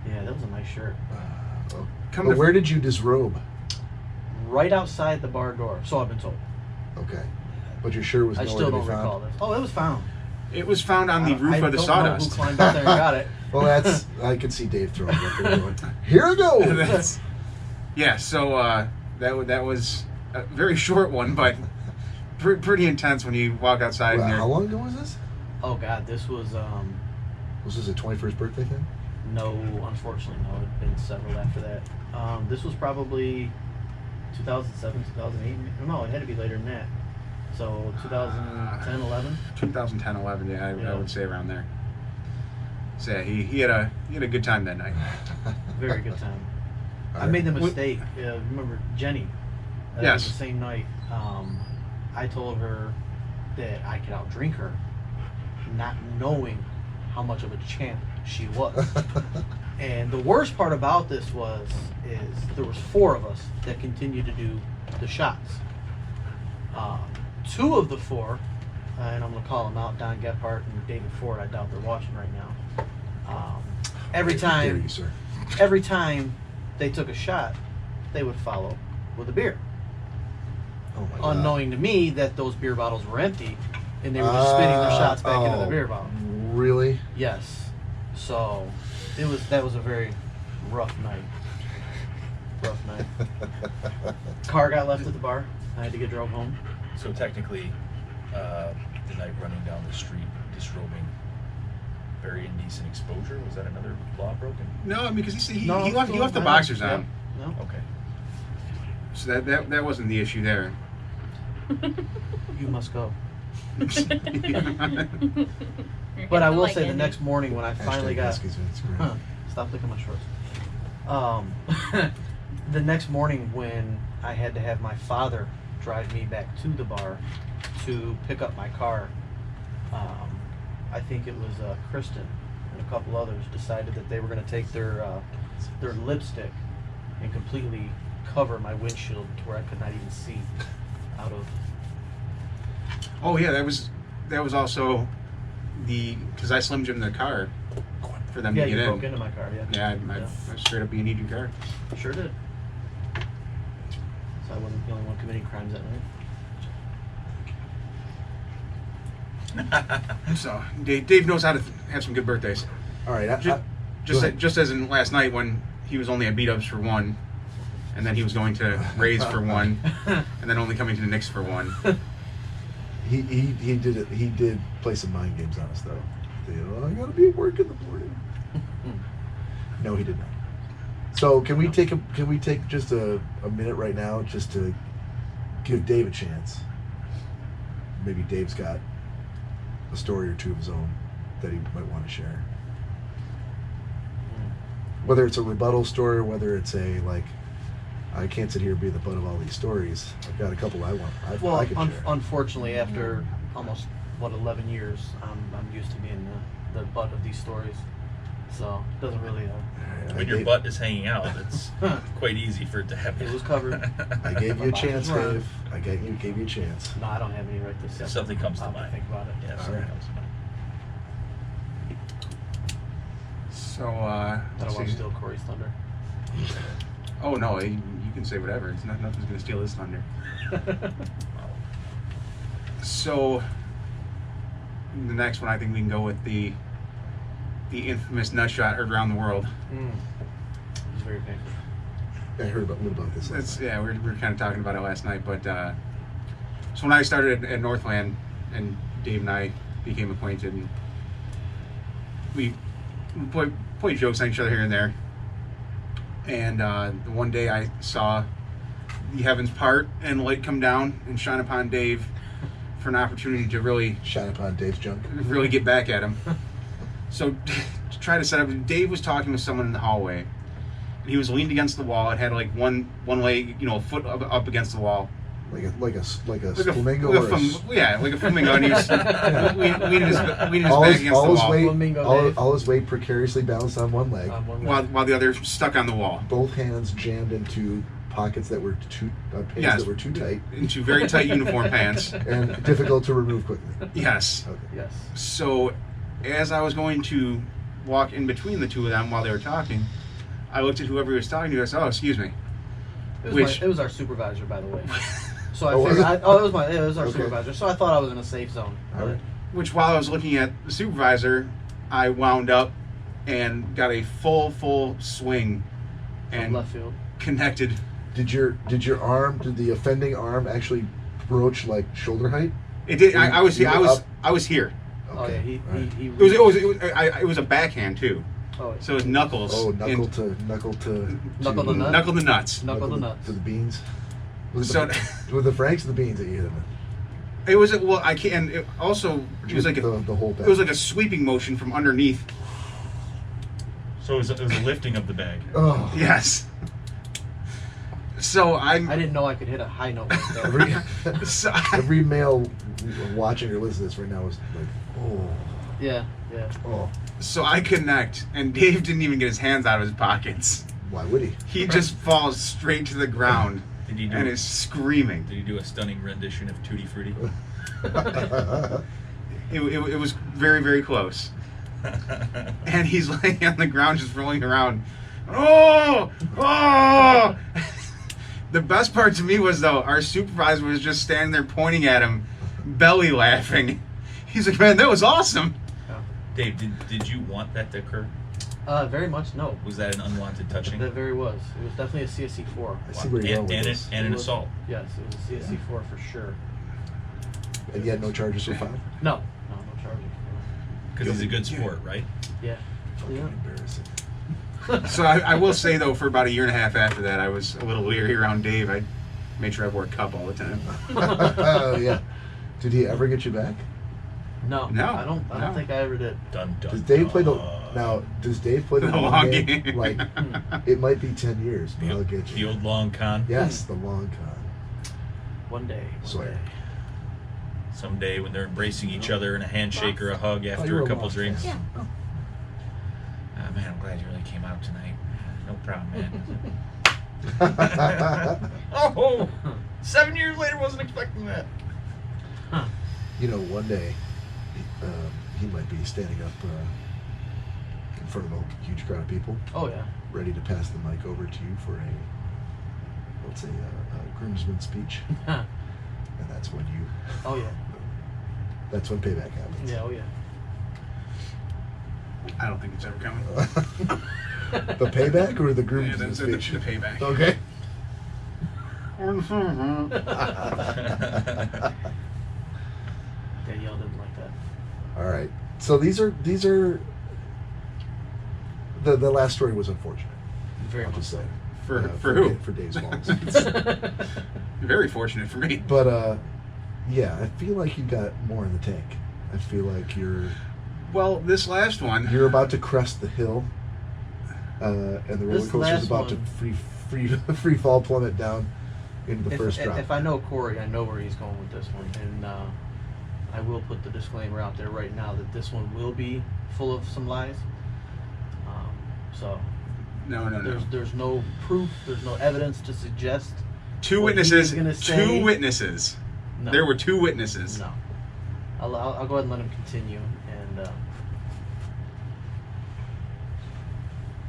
yeah, that was a nice shirt. But where did you disrobe? Right outside the bar door. So I've been told. Okay. But your shirt was I nowhere still to be don't recall found. this. Oh, it was found. It was found on the roof of the I Sawdust. don't know who climbed up there and got it. Well, I can see Dave throwing it up there going, here I go. Yeah, so that was a very short one, but pretty intense when you walk outside. Well, and how long ago was this? Oh God, this was Was this a 21st birthday thing? no, unfortunately no. It'd been several after that. This was probably 2007, 2008. No, it had to be later than that. So 2010, 11. 2010, 11, yeah, I Yeah. would say around there. So yeah, he had a good time that night. Very good time. All I made the right. mistake. Remember Jenny? Yes. The same night, I told her that I could outdrink her, not knowing how much of a champ she was. And the worst part about this is there was 4 of us that continued to do the shots. 2 of the 4, and I'm going to call them out, Don Gephardt and David Ford. I doubt they're watching right now. Every How dare time you, sir. every time they took a shot, they would follow with a beer, Oh my God. unknowing to me that those beer bottles were empty, and they were just spitting their shots back into the oh, beer bottle. Really? Yes, so that was a very rough night. Rough night. Car got left at the bar. I had to get drove home. So technically, the night running down the street, disrobing, very indecent exposure. Was that another law broken? No, I mean, because he No, left the I- boxers yeah, on, No. Okay. so that wasn't the issue there. You must go. You're But I getting will like say the Andy. next morning when I finally Hashtag got Huskies on Instagram. Huh. Stop licking my shorts. The next morning when I had to have my father drive me back to the bar to pick up my car, I think it was Kristen and a couple others decided that they were going to take their lipstick and completely cover my windshield to where I could not even see out of. Oh yeah, that was also because I slim jimmed their car for them Yeah, to you get broke in. into my car. Yeah. Yeah, I straight up need your car. Sure did. So I wasn't the only one committing crimes that night. So Dave knows how to have some good birthdays. All right. Just as in last night when he was only at beat-ups for one, and then he was going to Rays for one, and then only coming to the Knicks for one. He did it. He did play some mind games on us though. I gotta be at work in the morning. No, he did not. So can we take just a minute right now just to give Dave a chance? Maybe Dave's got a story or two of his own that he might want to share. Whether it's a rebuttal story or whether it's a like, I can't sit here and be the butt of all these stories. I've got a couple I can share. Unfortunately, after almost 11 years, I'm used to being the butt of these stories. So it doesn't really. When your butt is hanging out, it's quite easy for it to happen. It was covered. I gave you a chance, Dave. I gave you a chance. No, I don't have any right this second. If something comes to I'll have mind. Think about it. Yeah, if All something right. comes to mind. So I don't let's want to see. steal Corey's thunder. Oh no, you can say whatever. It's nothing's gonna steal his thunder. So the next one, I think we can go with the infamous nut shot heard around the world. It was very painful. I heard a little about this. That's we were kind of talking about it last night. But so when I started at Northland, and Dave and I became acquainted, and we played jokes on each other here and there. And the one day I saw the heavens part and the light come down and shine upon Dave for an opportunity to really Shine upon Dave's junk. get back at him. So to try to set up, Dave was talking with someone in the hallway. He was leaned against the wall. It had like one leg, a foot up against the wall. Like a Like flamingo. like a flamingo. And he was leaning his back against the all wall, Flamingo all his weight precariously balanced on one leg. while the other stuck on the wall. Both hands jammed into pockets that were pants Yes. that were too tight Into very tight uniform pants. and difficult to remove quickly. Yes. Okay. Yes. So, as I was going to walk in between the two of them while they were talking, I looked at whoever he was talking to. I said, "Oh, excuse me." It was our supervisor, by the way. So I Oh, was figured, it? it was our Okay. supervisor. So I thought I was in a safe zone. All right. Which, while I was looking at the supervisor, I wound up and got a full swing From and left field. connected. Did the offending arm actually broach like shoulder height? It did. I was You were up? I was here. Oh yeah, he all right. he. It was a backhand too. Oh, So it was knuckles. Oh, knuckle and- to Knuckle to nut. knuckle the nuts. Knuckle the nuts. to the beans. Was So- it with the Franks or the beans that you hit him in? It was I can't. It also, it was like the whole back. it was like a sweeping motion from underneath. So it was a lifting of the bag. Oh. Yes. So I didn't know I could hit a high note like that. Every so every male watching or listening to this right now is like, oh, Yeah. oh. So I connect, and Dave didn't even get his hands out of his pockets. Why would he? He just falls straight to the ground Did he do? and is screaming. Did he do a stunning rendition of Tutti Frutti? It was very, very close. And he's laying on the ground just rolling around. Oh! Oh! The best part to me was, though, our supervisor was just standing there pointing at him, belly laughing. He's like, man, that was awesome. Dave, did you want that to occur? Very much no. Was that an unwanted touching? That very was. It was definitely a CSC 4. I see where you're going with And this. an assault. Yes, it was a CSC 4 for sure. And yet no charges were filed. No charges. Because he's a good sport, right? Yeah. Fucking Yeah. embarrassing. So I will say, though, for about a year and a half after that, I was a little leery around Dave. I made sure I wore a cup all the time. Oh yeah. Did he ever get you back? No, No, I don't no. think I ever did. Dun dun. Does Dave play the dun. now? Does Dave play the The long long game? game. Like it might be 10 years, but The, I'll get the you. old long con. Yes, the long con. One day. Sawyer. Someday when they're embracing each other in a handshake or a hug Oh, after you're a a couple Lost drinks. fan. Yeah. Man, I'm glad you really came out tonight. No problem, man. Oh, 7 years later, wasn't expecting that. You know, one day he might be standing up in front of a huge crowd of people, Oh yeah. ready to pass the mic over to you for a, let's say, a groomsman speech, Huh. and that's when you, Oh yeah. that's when payback happens. Yeah. Oh yeah. I don't think it's ever coming. The payback or the Yeah, groomsman that's the speech? payback. Okay. Danielle didn't like that. All right. So these are the last story was unfortunate. Very I'll much just say. For who? For Dave's mom. Very fortunate for me. But yeah, I feel like you got more in the tank. I feel like Well, this last one. you're about to crest the hill, and the roller This coaster is last about to one- free fall plummet down into the first drop. If I know Corey, I know where he's going with this one, and I will put the disclaimer out there right now that this one will be full of some lies. So No. there's no proof, there's no evidence to suggest. Two what he witnesses. is gonna Two say. witnesses. No. There were two witnesses. No. I'll go ahead and let him continue, and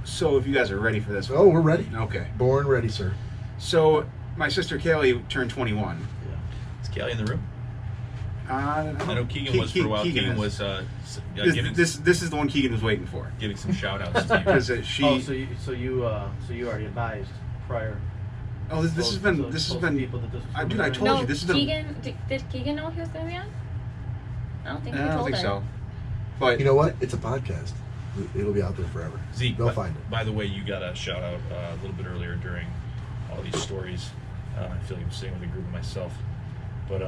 So if you guys are ready for this Oh, one. we're ready. Okay. Born ready, sir. So my sister Kaylee turned 21. yeah. Is Callie in the room? I I know Keegan was for a while. Keegan was giving This is the one Keegan was waiting for. giving some shout outs to you. Because she. Oh, so you already advised prior. Oh, this has been. This has been. People that this was Dude, I coming told in. you No, this is the. Keegan, did Keegan know he was going to be on? I don't think he I don't told think her. so. But You know what? It's a podcast. It'll be out there forever. Zeke, They'll by, find it. by the way, you got a shout out a little bit earlier during all these stories. I feel like I'm sitting with a group of myself, but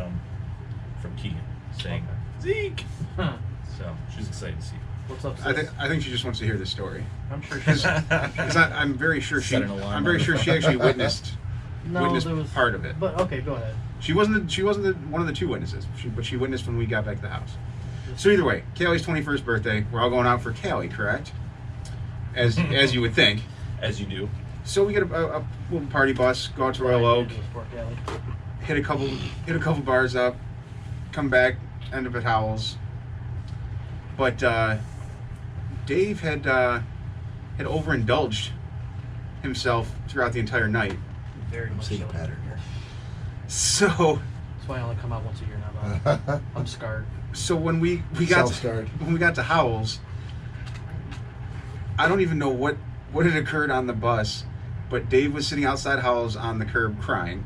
from Keegan saying Zeke. Huh. So she's excited to see you. What's up, sis? I think she just wants to hear this story. I'm sure she's. I'm very sure she. Set an alarm I'm very on the sure she phone. actually witnessed No, witnessed there was part of it. But okay, go ahead. She wasn't one of the two witnesses, but she witnessed when we got back to the house. So either way, Kaylee's 21st birthday. We're all going out for Kaylee, correct? As you would think. As you do. So we get a little party bus, go out to Royal Oak, It was for Kelly. hit a couple bars up, come back, end up at Howell's. But Dave had overindulged himself throughout the entire night. Very I'm much seeing so. a pattern here. So That's why I only come out once a year now. Bob. I'm scarred. when we got Self-scarred. when we got to Howell's, I don't even know what had occurred on the bus, but Dave was sitting outside Howell's on the curb crying.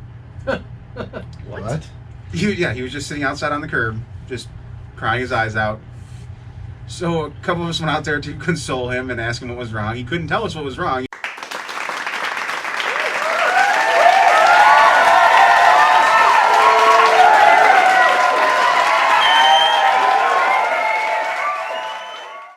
What? He was just sitting outside on the curb, just crying his eyes out. So a couple of us went out there to console him and ask him what was wrong. He couldn't tell us what was wrong.